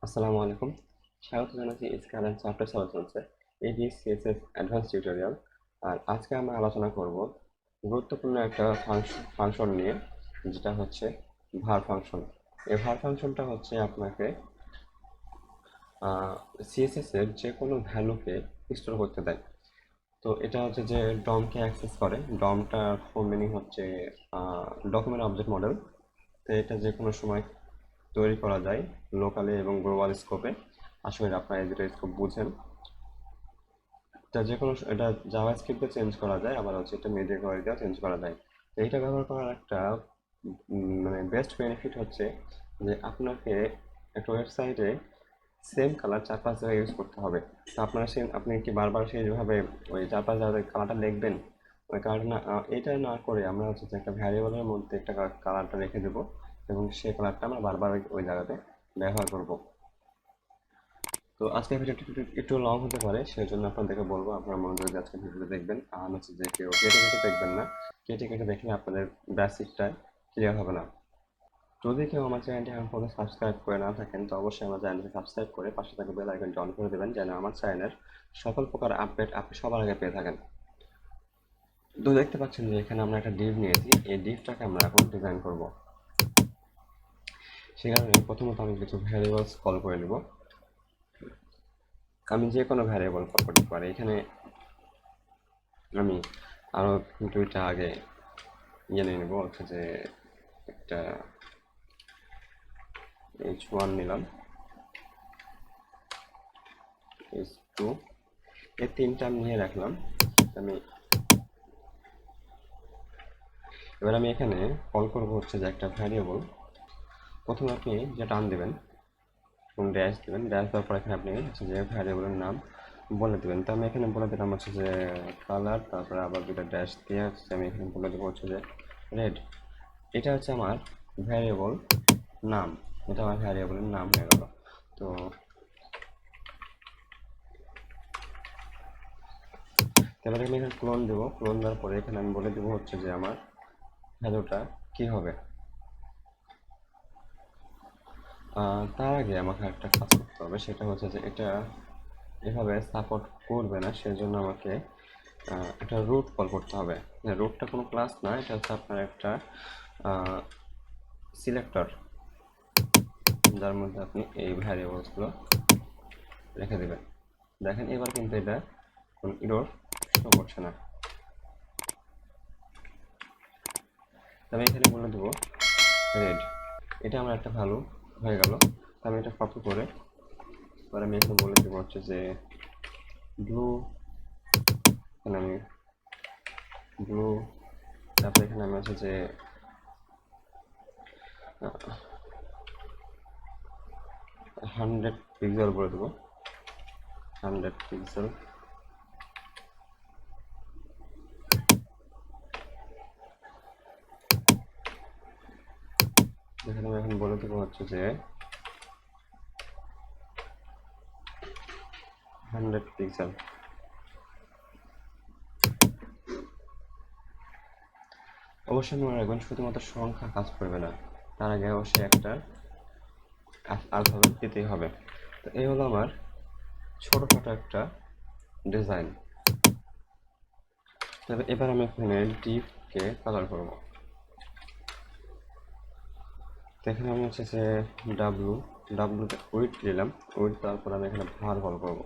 আসসালামু আলাইকুম। স্বাগত জানাচ্ছি স্কালার চ্যাপ্টার সলিউশনসে। এটি সিএসএস অ্যাডভান্স টিউটোরিয়াল। আর আজকে আমরা আলোচনা করব গুরুত্বপূর্ণ একটা ফাংশন নিয়ে, যেটা হচ্ছে var ফাংশন। এই var ফাংশনটা হচ্ছে আপনাকে সিএসএস এর যে কোনো ভ্যালুকে স্টোর করতে দেয়। তো এটা হচ্ছে যে ডমকে অ্যাক্সেস করে। ডমটার ফুল মিনিং হচ্ছে ডকুমেন্ট অবজেক্ট মডেল। তো এটা যে কোনো সময় তৈরি করা যায় লোকালি এবং গ্লোবাল স্কোপে। আশা করি আপনারা এই দুটো স্কোপ বুঝেন। এটা জাভাস্ক্রিপ্টে চেঞ্জ করা যায়, আবার হচ্ছে এটা মিডিয়া কোয়ারিতেও চেঞ্জ করা যায়। তো এইটা ব্যবহার করার একটা মানে বেস্ট বেনিফিট হচ্ছে যে আপনাকে একটা ওয়েবসাইটে সেম কালার 4-5 জায়গায় ইউজ করতে হবে। তো আপনি কি বারবার সেইভাবে ওই 4-5 জায়গায় কালারটা লিখবেন? ওই কালারটা না, এটা না করে আমরা হচ্ছে যে একটা ভ্যারিয়েবলের মধ্যে একটা কালারটা রেখে দেবো এবং সেই কালারটা আমরা বারবার ওই জায়গাতে ব্যবহার করব। তো আজকের ভিডিওটি একটু লং হতে পারে, সেই জন্য আপনাদেরকে বলবো আপনারা মনোযোগ দিয়ে আজকের ভিডিওটা দেখবেন। আর হচ্ছে যে কেউ কেটে কেটে দেখবেন না। কেটে কেটে দেখলে আপনাদের বেসিকটা ক্লিয়ার হবে না। যদি কেউ আমার চ্যানেলটি এখন পর্যন্ত সাবস্ক্রাইব করে না থাকেন, তো অবশ্যই আমার চ্যানেলটি সাবস্ক্রাইব করে পাশে থাকা বেল আইকনটি অন করে দেবেন, যেন আমার চ্যানেলের সকল প্রকার আপডেট আপনি সবার আগে পেয়ে থাকেন। তো দেখতে পাচ্ছেন যে এখানে আমরা একটা ডিভ নিয়েছি। এই ডিভটাকে আমরা এখন ডিজাইন করব। সেই কারণে প্রথমত আমি কিছু ভ্যারিয়েবলস কল করে নেব। আমি যে কোনো ভ্যারিয়েবল কল করতে পারি। এখানে আমি আরও দুইটা আগে নিয়ে নেব, হচ্ছে যে একটা h1 নিলাম, h2, এই তিনটা আমি নিয়ে রাখলাম। এবার আমি এখানে কল করব হচ্ছে যে একটা ভ্যারিয়েবল। প্রথমে আপনি যে টার্ম দেবেন এবং ড্যাশ দেবেন, ড্যাশ দেওয়ার পর এখানে আপনি হচ্ছে যে ভ্যারিয়েবলের নাম বলে দেবেন। তো আমি এখানে বলে দিলাম হচ্ছে যে কালার, তারপরে আবার দুটো ড্যাশ দিয়ে হচ্ছে আমি এখানে বলে দেবো হচ্ছে যে রেড। এটা হচ্ছে আমার ভ্যারিয়েবল নাম। এটা আমার ভ্যারিয়েবলের নাম হয়ে গেল। তো এবার আমি এখানে ক্লোন দেবো। ক্লোন দেওয়ার পরে এখানে আমি বলে দেবো হচ্ছে যে আমার ভ্যালুটা কি হবে। তার আগে আমাকে একটা কাজ করতে হবে, সেটা হচ্ছে যে এটা এভাবে সাপোর্ট করবে না, সেজন্য আমাকে একটা রুট কল করতে হবে। রুটটা কোনো ক্লাস না, এটা হচ্ছে আপনার একটা সিলেক্টর, যার মধ্যে আপনি এই ভ্যারিয়েবলসগুলো রেখে দেবেন। দেখেন এবার কিন্তু এটা কোনো ইরর শো করছে না। আমি এখানে বলে দেবো রেড। এটা আমার একটা ভ্যালু হয়ে গেল। আমি এটা কপি করে এবার আমি এখানে বলে দেবো হচ্ছে যে ব্লু। এখানে আমি ব্লু, তারপরে এখানে আমি হচ্ছে যে 100 পিক্সেল বলে দেবো, 100 পিক্সেল। এখানে আমি এখন বলে দেবো হচ্ছে যে 100 পিক্সেল। অবশ্যই মনে রাখবেন শুধুমাত্র সংখ্যা কাজ করবে না, তার আগে অবশ্যই একটা আলফাবেট দিতেই হবে। তো এই হলো আমার ছোটোখাটো একটা ডিজাইন। তবে এবার আমি এখানে ডিপকে কালার করব। তো এখানে আমি হচ্ছে যে ডাব্লুতে উইড দিলাম। উইড দেওয়ার পর আমি এখানে ভার কল করবো।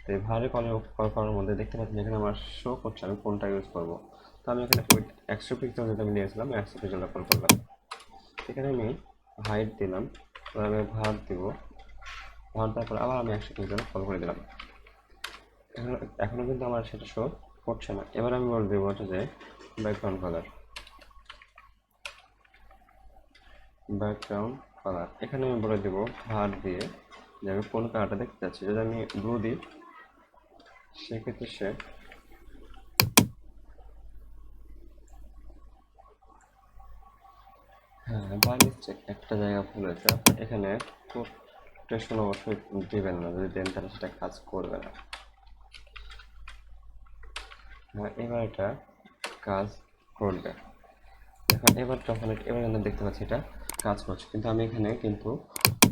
তো এই ভারে কল করার মধ্যে দেখতে পাচ্ছি এখানে আমার শো করছে আমি কোনটা ইউজ করবো। তো আমি এখানে উইড 100 পিক্সেল যেটা আমি নিয়েছিলাম 100 পিক্সেলটা কল করলাম। এখানে আমি হাইট দিলাম, এবার আমি ভার দিব। ভার দেওয়ার পর আবার আমি 100 পিক্সেল কল করে দিলাম। এখনো কিন্তু আমার সেটা শো করছে না। এবার আমি বলে দেবো হচ্ছে যে ব্যাকগ্রাউন্ড কালার। এখানে আমি বলে দেবো ভার দিয়ে যে আমি কোন কালারটা দেখতে চাচ্ছি। যদি আমি ব্লু দিই, সেক্ষেত্রে সে বাই মিস্টেক একটা জায়গা ভুল হয়েছে। আপনার এখানে কোটেশন অবশ্যই দিবেন না, যদি দেন তাহলে সেটা কাজ করবে না। এবার এটা কাজ করবে। এখন এবার যখন এবার আমরা দেখতে পাচ্ছি এটা কাজ করছে, কিন্তু আমি এখানে কিন্তু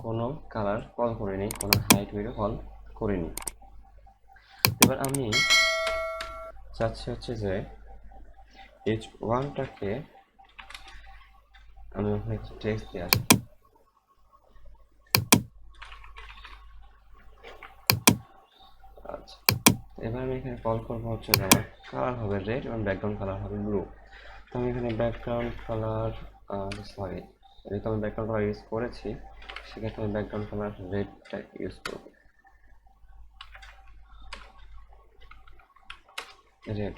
কোনো কালার কল করিনি, কোনো হাইট ভিডিও কল করিনি। এবার আমি চাচ্ছি হচ্ছে যে h1টাকে আমি ওখানে একটু টেক্সট দিয়ে আসি। আচ্ছা, এবার আমি এখানে কল করবো হচ্ছে যে আমার কালার হবে রেড এবং ব্যাকগ্রাউন্ড কালার হবে ব্লু। তো আমি এখানে ব্যাকগ্রাউন্ড কালার সরি যেহেতু আমি ব্যাকগ্রাউন্ড কালার ইউজ করেছি, সেক্ষেত্রে আমি ব্যাকগ্রাউন্ড কালার রেডটা ইউজ করবো, রেড।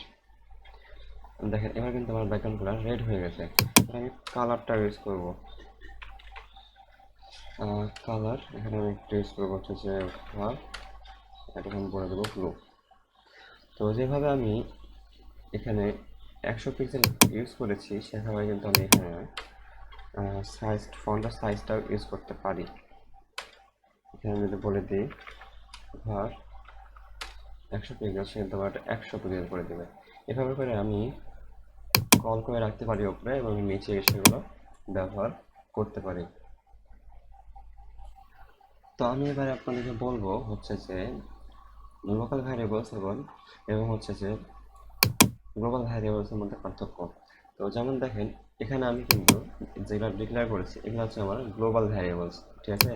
দেখেন এবার কিন্তু আমার ব্যাকগ্রাউন্ড কালার রেড হয়ে গেছে। আমি কালারটা ইউজ করবো, কালার এখানে আমি একটু ইউজ করবো হচ্ছে যে এখন বলে দেবো ব্লু। তো যেভাবে আমি এখানে 100 পিক্সেল ইউজ করেছি, সেভাবে কিন্তু আমি এখানে সাইজ ফন্টের সাইজটাও ইউজ করতে পারি। এখানে যদি বলে দিই ভার 100 পিক্সেল, সে কিন্তু আমার 100 পিক্সেল করে দেবে। এভাবে করে আমি কল করে রাখতে পারি উপরে এবং নিচে সেগুলো ব্যবহার করতে পারি। তো আমি এবারে আপনাদেরকে বলবো হচ্ছে যে লোকাল ভ্যারিয়েবলস এবং হচ্ছে যে গ্লোবাল ভ্যারিয়েবলসের মধ্যে পার্থক্য। তো যেমন দেখেন এখানে আমি কিন্তু যেগুলো ডিক্লেয়ার করেছি এগুলো হচ্ছে আমার গ্লোবাল ভ্যারিয়েবলস, ঠিক আছে।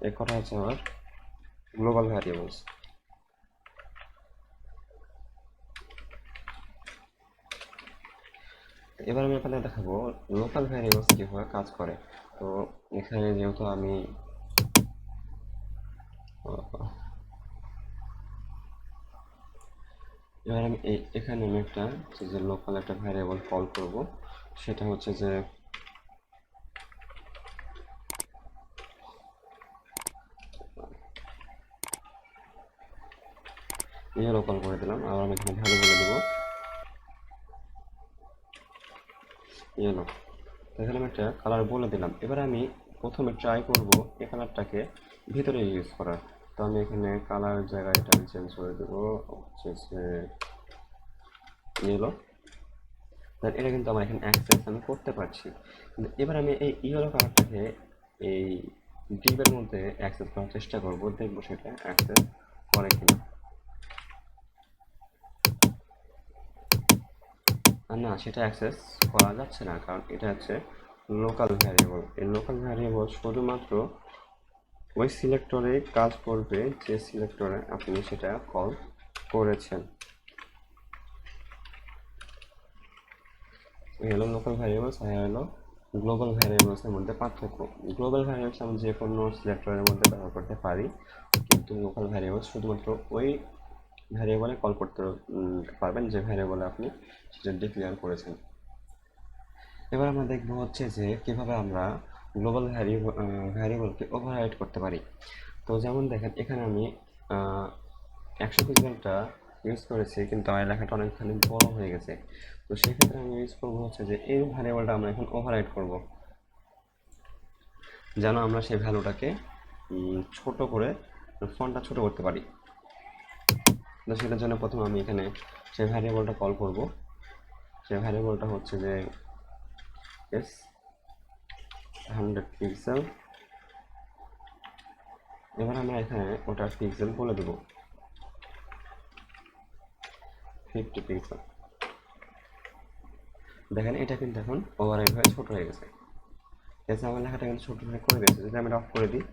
এক কথা হচ্ছে আমার গ্লোবাল ভ্যারিয়েবলস। এবার আমি আপনাদের দেখাবো লোকাল ভ্যারিয়েবলস কীভাবে কাজ করে। তো এখানে যেহেতু আমি এবার আমি এখানে আমি একটা যে লোকাল একটা ভ্যারিয়েবল কল করব, সেটা হচ্ছে যে ইয়েলো কল করে দিলাম। আবার আমি এখানে ভ্যালু বলে দেবো ইয়েলো। তো এখানে আমি একটা কালার বলে দিলাম। এবার আমি প্রথমে ট্রাই করব এই কালারটাকে ভিতরে ইউজ করার। তো আমি এখানে কালার জায়গায় এটা আমি চেঞ্জ করে দেবো হচ্ছে যে ইয়েলো। এটা কিন্তু আমার এখানে অ্যাক্সেস আমি করতে পারছি। কিন্তু এবার আমি এই ইয়েলো কালারটাকে এই ডিপের মধ্যে অ্যাক্সেস করার চেষ্টা করব, দেখবো সেটা অ্যাক্সেস করে কিনা। না, সেটা অ্যাক্সেস করা যাচ্ছে না, কারণ এটা হচ্ছে লোকাল ভ্যারিয়েবল। এই লোকাল ভ্যারিয়েবল শুধুমাত্র ওই সিলেক্টরে কাজ করবে যে সিলেক্টরে আপনি সেটা কল করেছেন। এই হলো লোকাল ভ্যারিয়েবলস আর হলো গ্লোবাল ভ্যারিয়েবলসের মধ্যে পার্থক্য। গ্লোবাল ভ্যারিয়েবলস আমরা যে কোনো সিলেক্টরের মধ্যে ব্যবহার করতে পারি, কিন্তু লোকাল ভ্যারিয়েবলস শুধুমাত্র ওই ভ্যারিয়েবলে কল করতে পারবেন যে ভ্যারিয়েবলে আপনি সেটা ডিক্লেয়ার করেছেন। এবার আমরা দেখবো হচ্ছে যে কিভাবে আমরা গ্লোবাল ভ্যারিয়েবলকে ওভাররাইড করতে পারি। তো যেমন দেখেন এখানে আমি 100 পিক্সেলটা ইউজ করেছি, কিন্তু আমার লেখাটা অনেকখানি বড় হয়ে গেছে। তো সেক্ষেত্রে আমি ইউজ করবো হচ্ছে যে এই ভ্যারিয়েবলটা আমরা এখন ওভাররাইড করব, যেন আমরা সেই ভ্যালুটাকে ছোট করে ফন্টটা ছোট করতে পারি। তো সেটার জন্য প্রথমে আমি এখানে সেই ভ্যারিয়েবলটা কল করব। সেই ভ্যারিয়েবলটা হচ্ছে যে এস 100 পিক্সেল। এবার আমরা এখানে ওটার পিক্সেল বলে দেবো 50 পিক্সেল। দেখেন এটা কিন্তু এখন ওভাররাইড হয়ে ছোট হয়ে গেছে। এসে আমার লেখাটা কিন্তু ছোট হয়ে করে দিয়েছে। যদি আমি অফ করে দিই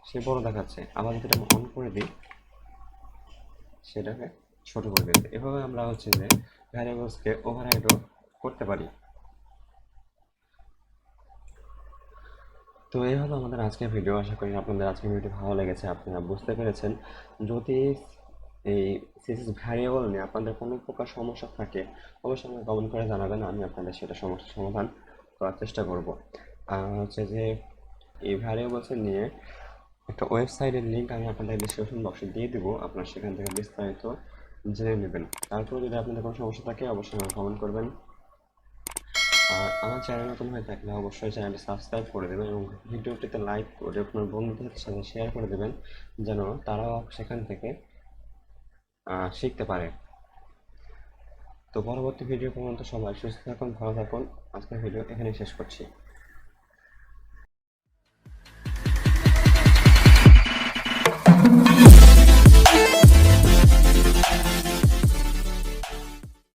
সে বড় দেখাচ্ছে, আবার যদি আমি অন করে দিই সেটাকে ছোট করে দিয়েছে। এভাবে আমরা হচ্ছে যে ভ্যারিয়েবলসকে ওভাররাইডও করতে পারি। তো এই হলো আমাদের আজকের ভিডিও। আশা করি আপনাদের আজকের ভিডিওটি ভালো লেগেছে, আপনারা বুঝতে পেরেছেন। যদি এই সিএসএস ভ্যারিয়েবল নিয়ে আপনাদের কোনো প্রকার সমস্যা থাকে অবশ্যই আমাকে কমেন্ট করে জানাবেন, আমি আপনাদের সেটা সমস্যার সমাধান করার চেষ্টা করব। আর হচ্ছে যে এই ভ্যারিয়েবলস নিয়ে একটা ওয়েবসাইটের লিঙ্ক আমি আপনাদের ডিসক্রিপশন বক্সে দিয়ে দেবো, আপনারা সেখান থেকে বিস্তারিত জেনে নেবেন। তারপর যদি আপনাদের কোনো সমস্যা থাকে অবশ্যই আমাকে কমেন্ট করবেন। আর আমার চ্যানেল নতুন হয়ে থাকলে অবশ্যই চ্যানেলটি সাবস্ক্রাইব করে দেবেন এবং ভিডিওটিতে লাইক করে আপনার বন্ধুদের সাথে শেয়ার করে দেবেন, যেন তারাও সেখান থেকে শিখতে পারে। তো পরবর্তী ভিডিও পর্যন্ত সবাই সুস্থ থাকুন, ভালো থাকুন। আজকের ভিডিও এখানেই শেষ করছি।